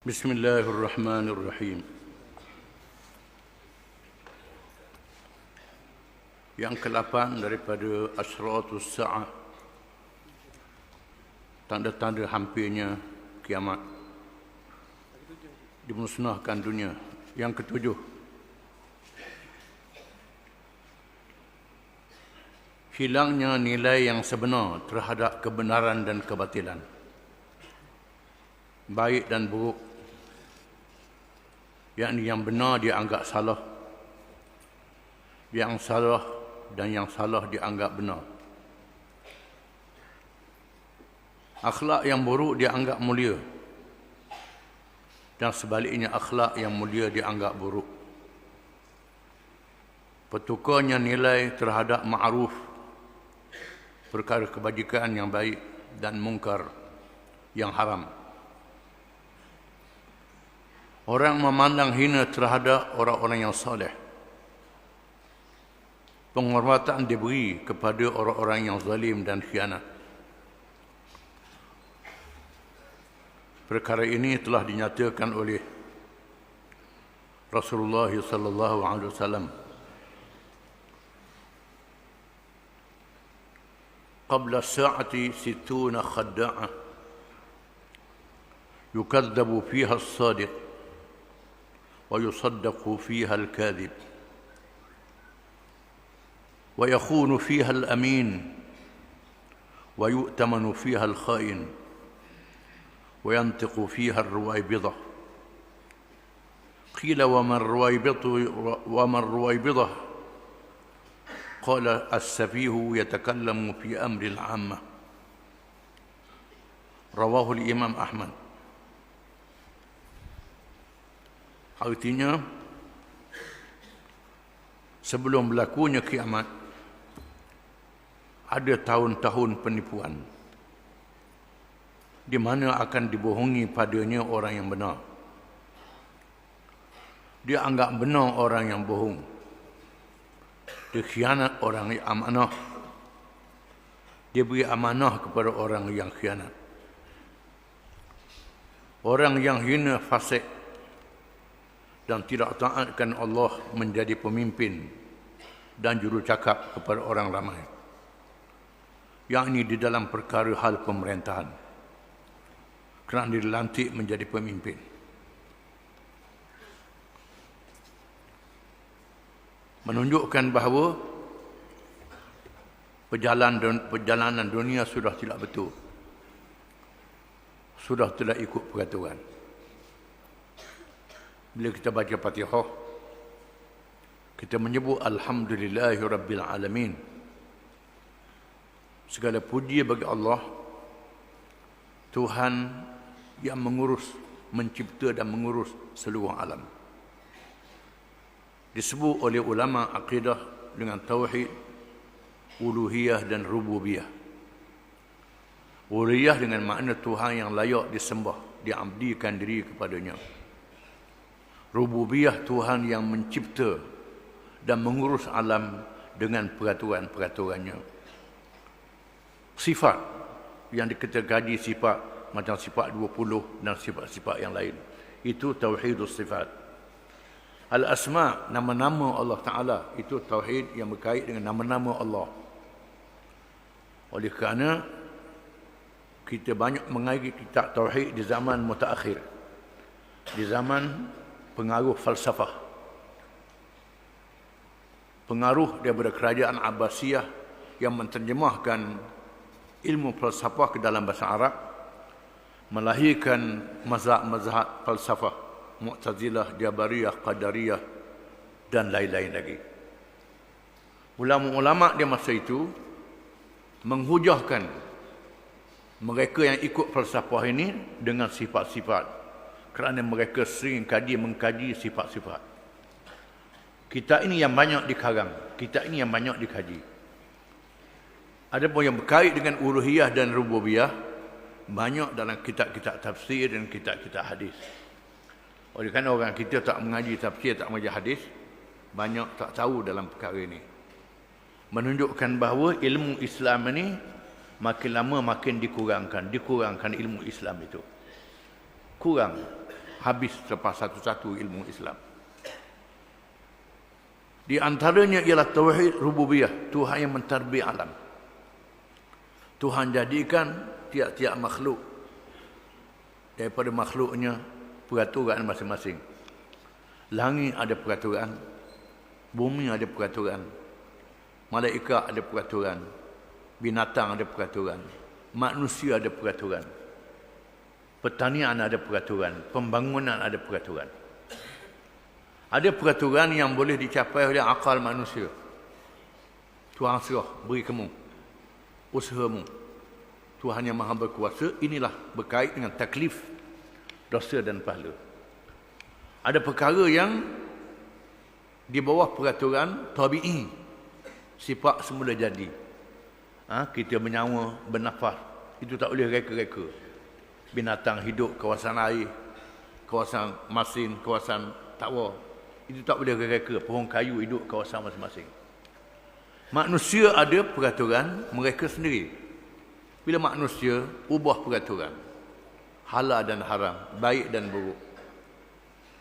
Bismillahirrahmanirrahim. Yang ke-8 daripada Asyratus Sa'ah, tanda-tanda hampirnya kiamat, dimusnahkan dunia. Yang ke-7, hilangnya nilai yang sebenar terhadap kebenaran dan kebatilan, baik dan buruk. Yakni yang benar dianggap salah, yang salah dan yang salah dianggap benar. Akhlak yang buruk dianggap mulia, dan sebaliknya akhlak yang mulia dianggap buruk. Pertukarnya nilai terhadap ma'ruf, perkara kebajikan yang baik, dan mungkar yang haram. Orang memandang hina terhadap orang-orang yang soleh. Penghormatan diberi kepada orang-orang yang zalim dan khianat. Perkara ini telah dinyatakan oleh Rasulullah sallallahu alaihi wasallam. Qabla as-sa'ati 60 khadda'ah yukadzabu fiha as-sadiq ويصدق فيها الكاذب ويخون فيها الأمين ويؤتمن فيها الخائن وينطق فيها الرويبضة. قيل وما الرويبضة؟ قال السفيه يتكلم في أمر العامة. رواه الإمام أحمد. Artinya, sebelum berlakunya kiamat, ada tahun-tahun penipuan di mana akan dibohongi padanya orang yang benar. Dia anggap benar orang yang bohong. Dia khianat orang yang amanah. Dia beri amanah kepada orang yang khianat. Orang yang hina, fasik dan tidak taatkan Allah menjadi pemimpin dan jurucakap kepada orang ramai, yakni di dalam perkara hal pemerintahan, kerana dilantik menjadi pemimpin. Menunjukkan bahawa perjalanan dunia sudah tidak betul, sudah tidak ikut peraturan. Bila kita baca Fatihah, kita menyebut Alhamdulillahi Rabbil Alamin. Segala puji bagi Allah, Tuhan yang mengurus, mencipta dan mengurus seluruh alam. Disebut oleh ulama akidah dengan tauhid, uluhiyah dan rububiyah. Uluhiyah dengan makna Tuhan yang layak disembah, diabdikan diri kepadanya. Rububiyah, Tuhan yang mencipta dan mengurus alam dengan peraturan-peraturannya. Sifat yang kita kaji, sifat macam sifat 20 dan sifat-sifat yang lain. Itu tauhidus sifat. Al-asma, nama-nama Allah Ta'ala, itu tauhid yang berkait dengan nama-nama Allah. Oleh kerana kita banyak mengaji kitab tauhid di zaman mutaakhir, di zaman pengaruh falsafah, pengaruh daripada kerajaan Abbasiyah yang menterjemahkan ilmu falsafah ke dalam bahasa Arab, melahirkan mazhab-mazhab falsafah Mu'tazilah, Jabariyah, Qadariyah dan lain-lain lagi. Ulama-ulama di masa itu menghujahkan mereka yang ikut falsafah ini dengan sifat-sifat, kerana mereka sering mengkaji sifat-sifat. Kitab ini yang banyak dikarang, kitab ini yang banyak dikaji. Adapun yang berkait dengan uluhiyah dan rububiyah, banyak dalam kitab-kitab tafsir dan kitab-kitab hadis. Oleh kerana orang kita tak mengaji tafsir, tak mengaji hadis, banyak tak tahu dalam perkara ini. Menunjukkan bahawa ilmu Islam ini makin lama makin dikurangkan ilmu Islam itu. Kurang. habis selepas satu-satu ilmu Islam. Di antaranya ialah tauhid rububiyah, Tuhan yang mentadbir alam. Tuhan jadikan tiap-tiap makhluk daripada makhluknya peraturan masing-masing. Langit ada peraturan, bumi ada peraturan, malaikat ada peraturan, binatang ada peraturan, manusia ada peraturan, pertanian ada peraturan, pembangunan ada peraturan. Ada peraturan yang boleh dicapai oleh akal manusia. Tuhan serah, beri kamu usahamu. Tuhan yang maha berkuasa, inilah berkait dengan taklif, dosa dan pahala. Ada perkara yang di bawah peraturan tabi'i, sifat semula jadi. Kita bernyawa, bernafas, itu tak boleh reka-reka. Binatang hidup kawasan air, kawasan masin, kawasan tawar, itu tak boleh reka. Pohon kayu hidup kawasan masing-masing. Manusia ada peraturan mereka sendiri. Bila manusia ubah peraturan, halal dan haram, baik dan buruk,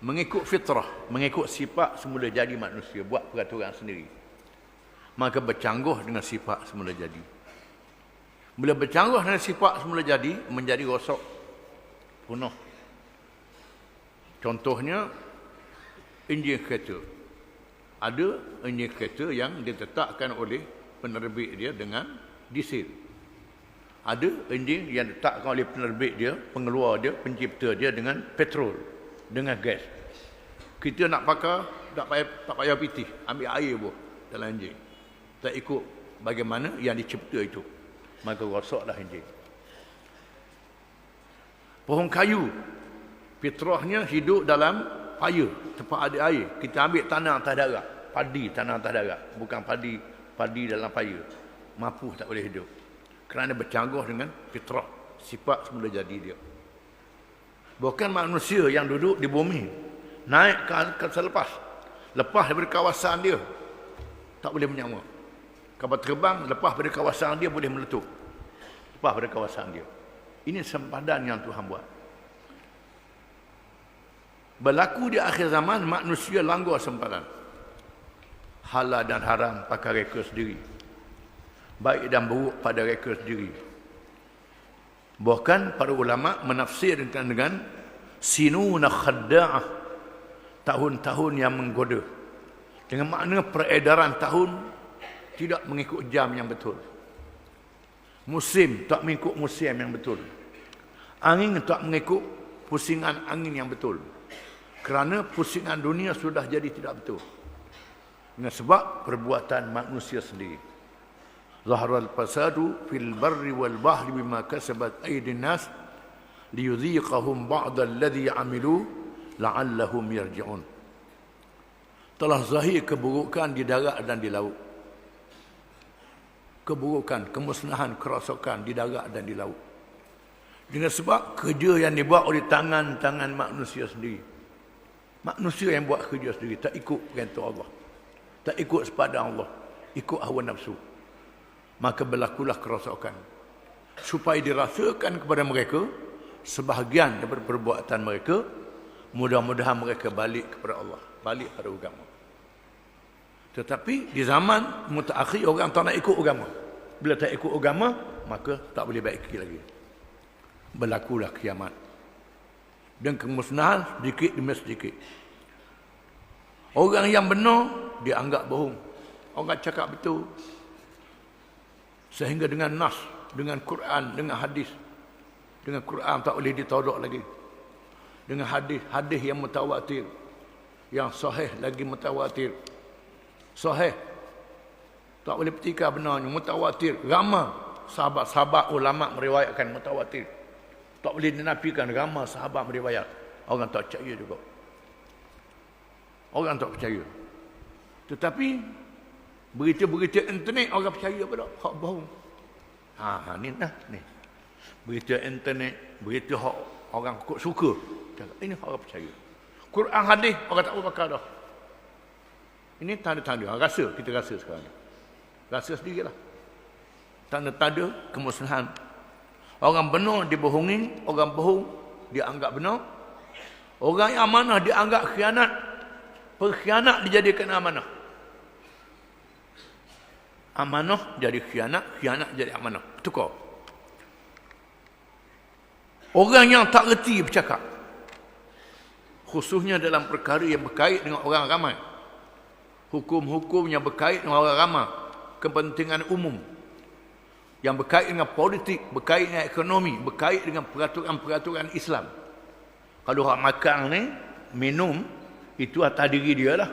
mengikut fitrah, mengikut sifat semula jadi manusia, buat peraturan sendiri, maka bercanggah dengan sifat semula jadi. Bila bercanggah dengan sifat semula jadi, menjadi rosak, punah. Contohnya enjin kereta. Ada enjin kereta yang ditetapkan oleh penerbit dia dengan diesel. Ada enjin yang ditetapkan oleh penerbit dia, pengeluar dia, pencipta dia dengan petrol, dengan gas. Kita nak pakai, tak payah pitih, ambil air pun dalam enjin. Tak ikut bagaimana yang dicipta itu, maka rosaklah enjin. Pohon kayu, fitrahnya hidup dalam paya, tempat ada air. Kita ambil tanah atas darat, padi tanah atas darat, bukan padi dalam paya. Mampu tak boleh hidup. Kerana bercanggah dengan fitrah, sifat semula jadi dia. Bukan manusia yang duduk di bumi, naik ke selepas, lepas daripada kawasan dia, tak boleh menyawa. Kapal terbang, lepas daripada kawasan dia boleh meletup. Lepas daripada kawasan dia. Ini sempadan yang Tuhan buat. Berlaku di akhir zaman, manusia langgar sempadan. Halal dan haram pakai reka sendiri. Baik dan buruk pada reka sendiri. Bahkan para ulama menafsirkan dengan sinuna khadda'ah, tahun-tahun yang menggoda. Dengan makna peredaran tahun tidak mengikut jam yang betul. Musim tak mengikut musim yang betul. Angin tak mengikut pusingan angin yang betul. Kerana pusingan dunia sudah jadi tidak betul. Dengan sebab perbuatan manusia sendiri. Zaharal fasadu fil barri wal bahri bima kasabat aydin nas liyudhiqahum ba'da alladhi 'amilu la'allahum yarji'un. Telah zahir keburukan di darat dan di laut. Keburukan, kemusnahan, kerosakan di darat dan di laut. Dengan sebab kerja yang dibuat oleh tangan-tangan manusia sendiri. Manusia yang buat kerja sendiri, tak ikut perintah Allah, tak ikut sepadan Allah, ikut hawa nafsu. Maka berlakulah kerosakan. Supaya dirasakan kepada mereka sebahagian daripada perbuatan mereka, mudah-mudahan mereka balik kepada Allah, balik pada agama. Tetapi di zaman mutaakhir, orang tak nak ikut agama. Bila tak ikut agama, maka tak boleh baik lagi. Berlakulah kiamat. Dan kemusnahan sedikit demi sedikit. Orang yang benar dianggap bohong. Orang cakap betul. Sehingga dengan nas, dengan Quran, dengan hadis. Dengan Quran tak boleh ditolak lagi. Dengan hadis yang mutawatir, yang sahih lagi mutawatir. Sahih tak boleh pertikar benarnya, mutawatir. Ramai sahabat-sahabat ulama meriwayatkan mutawatir. Tak boleh dinafikan, ramai sahabat meriwayat. Orang tak percaya juga. Orang tak percaya. Tetapi berita-berita internet orang percaya pada hak bohong. Ni nah ni. Berita internet, berita hak orang kok suka. Ini hak orang percaya. Quran hadis orang tak pakai dah. Ini tanda-tanda. Kita rasa sekarang. Rasa sendirilah. Tanda-tanda kemusnahan. Orang benar dibohongi, orang bohong dianggap benar. Orang yang amanah dianggap khianat. Pengkhianat dijadikan amanah. Amanah jadi khianat, khianat jadi amanah. Tukar. Orang yang tak reti bercakap. Khususnya dalam perkara yang berkait dengan orang ramai. Hukum-hukum yang berkait dengan orang ramai. Kepentingan umum. Yang berkait dengan politik, berkait dengan ekonomi, berkait dengan peraturan-peraturan Islam. Kalau orang makan ni, minum, itu atas diri dia lah.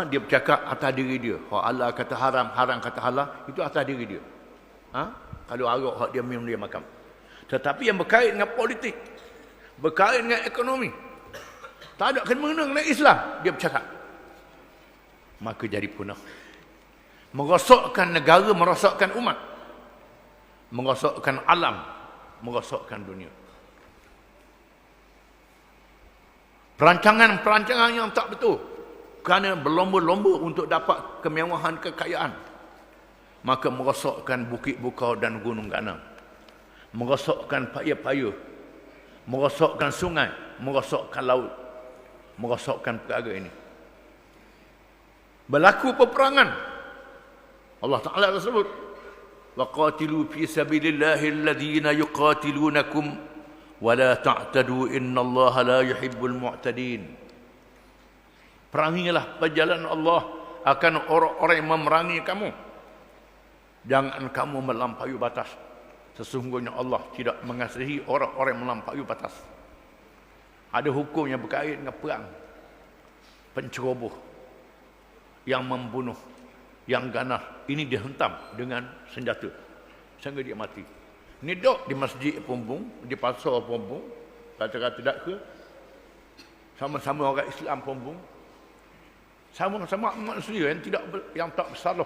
Dia bercakap atas diri dia. Kalau Allah kata haram, haram kata halal, itu atas diri dia. Kalau arak dia minum, dia makan. Tetapi yang berkait dengan politik, berkait dengan ekonomi, tak ada kena-mengena dengan Islam, dia bercakap. Maka jadi punah. Merosakkan negara, merosakkan umat. Merosakkan alam, merosakkan dunia. Perancangan-perancangan yang tak betul kerana berlomba-lomba untuk dapat kemewahan kekayaan, maka merosakkan bukit bukau dan gunung ganang, merosakkan paya-paya, merosakkan sungai, merosakkan laut, merosakkan perkara ini. Berlaku peperangan. Allah Ta'ala tersebut, وَقَاتِلُوا فِي سَبِيلِ اللَّهِ الَّذِينَ يُقَاتِلُونَكُمْ وَلَا تَعْتَدُوا إِنَّ اللَّهَ لَا يُحِبُّ الْمُعْتَدِينَ. Perangilah berjalan Allah akan orang-orang yang memerangi kamu. Jangan kamu melampaui batas. Sesungguhnya Allah tidak mengasihi orang-orang yang melampaui batas. Ada hukum yang berkait dengan perang. Penceroboh, yang membunuh, yang ganas, ini dihentam dengan senjata sehingga dia mati. Ni dok di masjid Pombong, di pasar Pombong, kata-kata tak ke, sama-sama orang Islam Pombong, sama-sama manusia yang tak bersalah,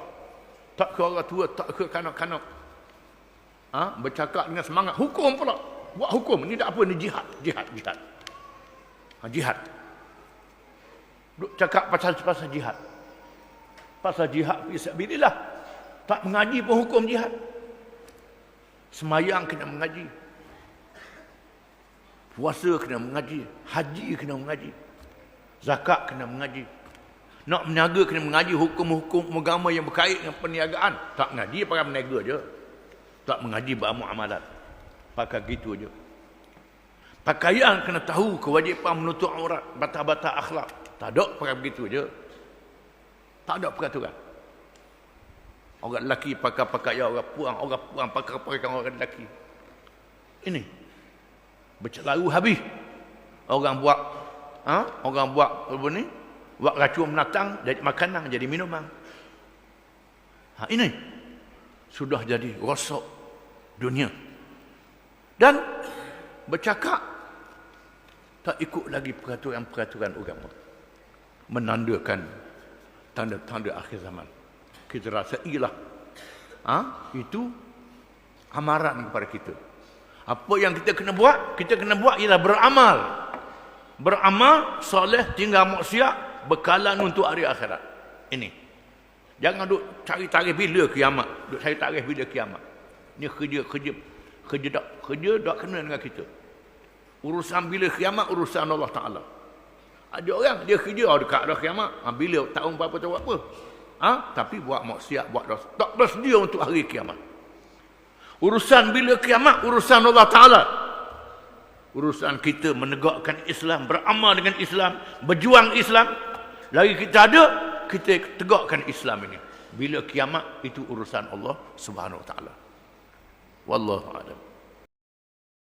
tak ke orang tua, tak ke kanak-kanak, bercakap dengan semangat hukum pula, buat hukum. Ni tak apa, ni jihad. Jihad. Duk cakap pasal jihad. Pasal jihad fisabilillah, tak mengaji pun hukum jihad. Semayang kena mengaji, puasa kena mengaji, haji kena mengaji, zakat kena mengaji, nak meniaga kena mengaji hukum-hukum agama yang berkait dengan perniagaan. Tak mengaji pakai meniaga je, tak mengaji beramalat, pakai gitu je. Pakaian kena tahu kewajipan menutup aurat, batas-batas akhlak, tak ada pakai begitu je. Tak ada peraturan. Orang lelaki pakai pakaian orang puang pakai pakaian orang lelaki. Ini bercelaru habis. Orang buat apa ni? Buat racun binatang jadi makanan, jadi minuman. Ini sudah jadi rosak dunia. Dan bercakap tak ikut lagi peraturan-peraturan agama. Menandakan tanda-tanda akhir zaman. Kita rasa ialah itu amaran kepada kita. Apa yang kita kena buat? Kita kena buat ialah beramal. Beramal soleh, tinggal maksiat, bekalan untuk hari akhirat. Ini. Jangan duk cari tarikh bila kiamat. Duk cari tarikh bila kiamat. Ini kerja tak kena dengan kita. Urusan bila kiamat, urusan Allah Ta'ala. Ada orang dia kerja dekat dah kiamat. Bila tahun berapa tahu apa. Tapi buat maksiat, buat dosa. Tak bersedia untuk hari kiamat. Urusan bila kiamat, urusan Allah Ta'ala. Urusan kita menegakkan Islam, beramal dengan Islam, berjuang Islam. Lagi kita ada, kita tegakkan Islam ini. Bila kiamat, itu urusan Allah Subhanahu Wa Ta'ala. Wallahu a'lam.